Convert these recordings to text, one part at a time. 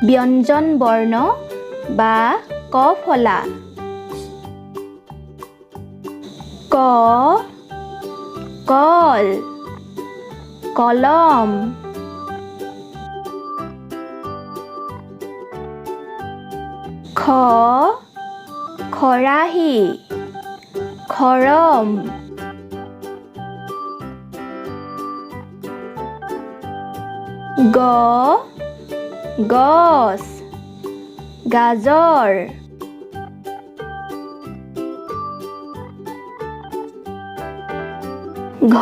ব্যঞ্জন বৰ্ণ বা ক ফলা। ক কল কলম। খ খৰাহী খৰম। গ গছ গাজৰ। ঘ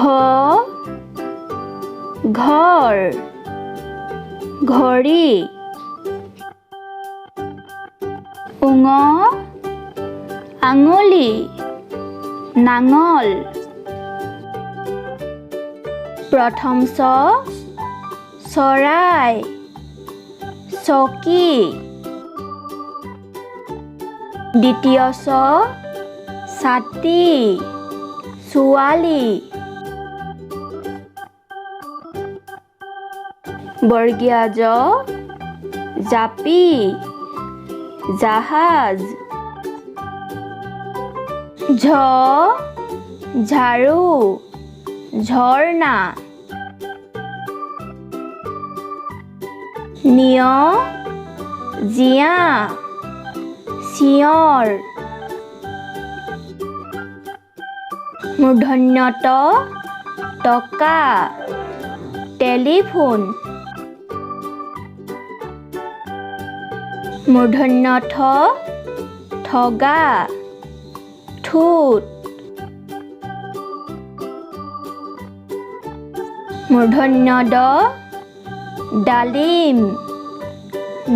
ঘৰ ঘড়ী। ঙ আঙুলি নাঙল। প্ৰথম চ চৰাই চকী। দ্বিতীয় চ ছাতি ছোৱালী। বৰ্গীয়া জ জাপি জাহাজ। ঝ ঝাৰু ঝৰ্ণা। নিয় জীয়া চিঞৰ। মূৰ্ধন্য ত টকা টেলিফোন। মূৰ্ধন্য ঠ ঠগা ঠোঁট। মূৰ্ধন্য ড ডালিম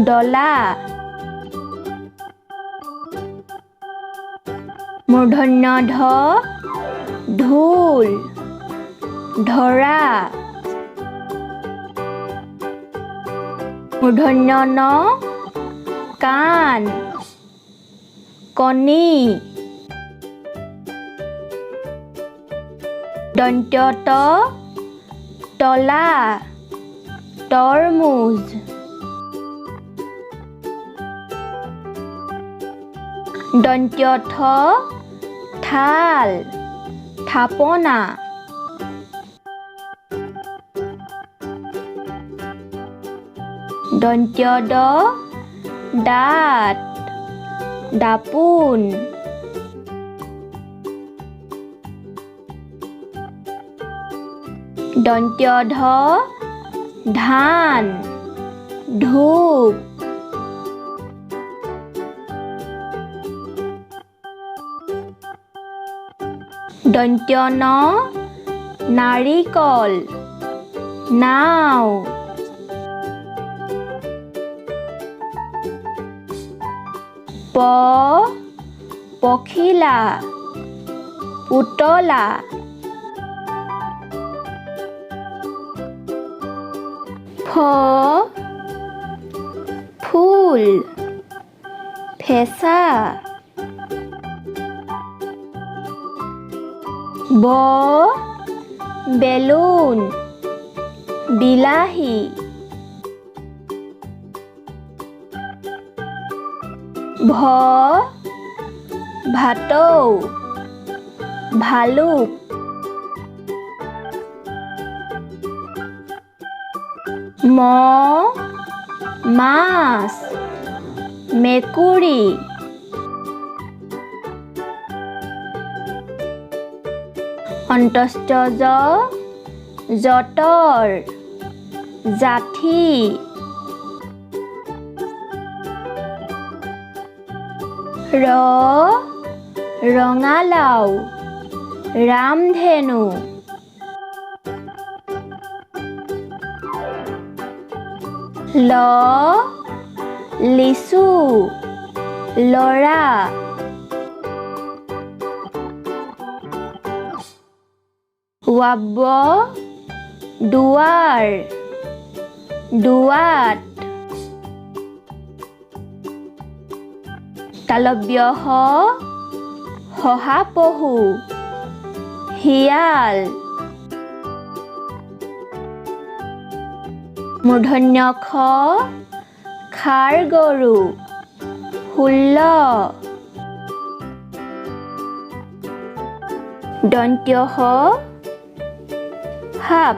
ডলা। মূৰ্ধন্য ধ ঢোল ধৰা। মূৰ্ধন্য ন কাণ কণী। দন্ত্য ত তলা তৰমুজ। দন্ত্য থ থাল থাপনা। দন্ত্য দ দাঁত দাপোন। দন্ত্য ধ ধান ধূপ। দন্ত্য ন নাৰিকল নাও। প পখিলা পুতলা। ফ ফুল ফেঁচা। ব বেলুন বিলাহী। ভ ভাটৌ ভালুক। ম মাছ মেকুৰী। অন্তস্থ জ যঁতৰ যাঠি। ৰ ৰঙালাও ৰামধেনু। ল লিচু লৰা। ৱাব্ব দুৱাৰ দুৱাত। তালব্য হ শহাপহু হিয়াল মূৰ্ধন্য খ খাৰ গৰু 16 দন্ত্য হ সাপ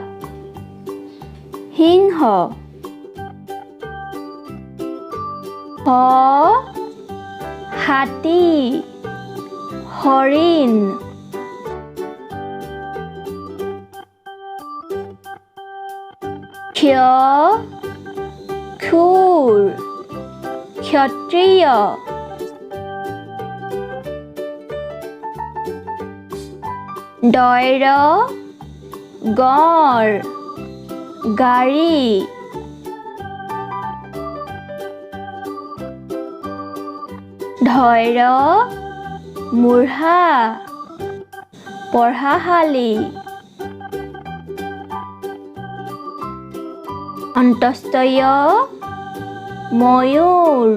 সিংহ হ হাতী হৰিণ ক্ষ ক্ষুৰ ক্ষত্ৰিয় দৈৰ গঁড় গাড়ী ধৈৰ মূঢ়া পঢ়াশালী অন্তস্থয় ময়ূৰ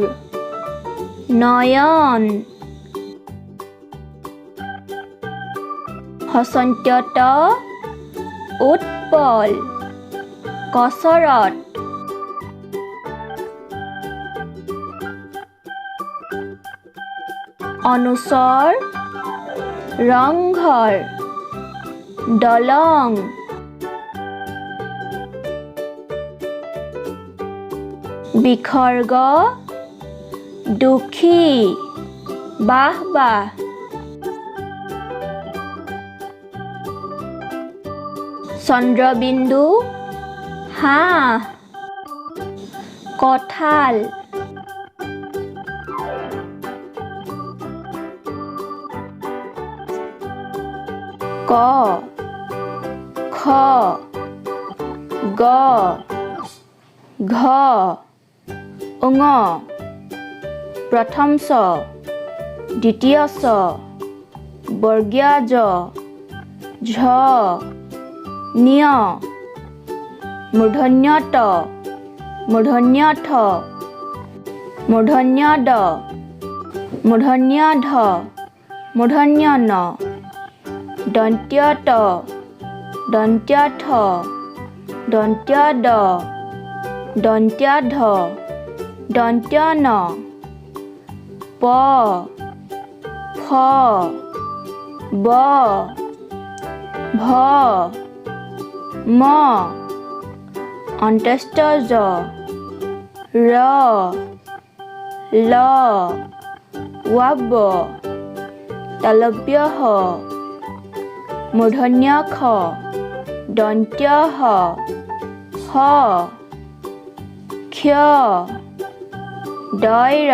নয়ন হসন্ত্যত উৎপল কচৰত অনুস্বৰ ৰংঘৰ দলং বিসৰ্গ দুখী বাহ চন্দ্ৰবিন্দু হাঁহ কঁঠাল ক খ গ ঘ ঙ প্ৰথম চ দ্বিতীয় চ বৰ্গীয় জ ঝ নিয় মূৰ্ধন্য ট মূৰ্ধন্য ঠ মূৰ্ধন্য ড মূৰ্ধন্য ধ মূৰ্ধন্য ন দন্ত্য ত দন্ত্য থ দন্ত্য দ দন্ত্য ধ দন্ত্য ন প ফ ব ভ ম অন্ত্যস্ত জ ৰ ল ৱাব তালব্য হ মূৰ্ধন্য খ দন্ত্য হ হ ক্ষ দৈৰ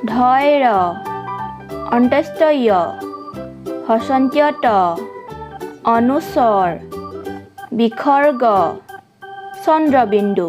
ধৈৰ অন্ত্যস্ত য় হসন্ত্য ত অনুস্বৰ বিসৰ্গ চন্দ্ৰবিন্দু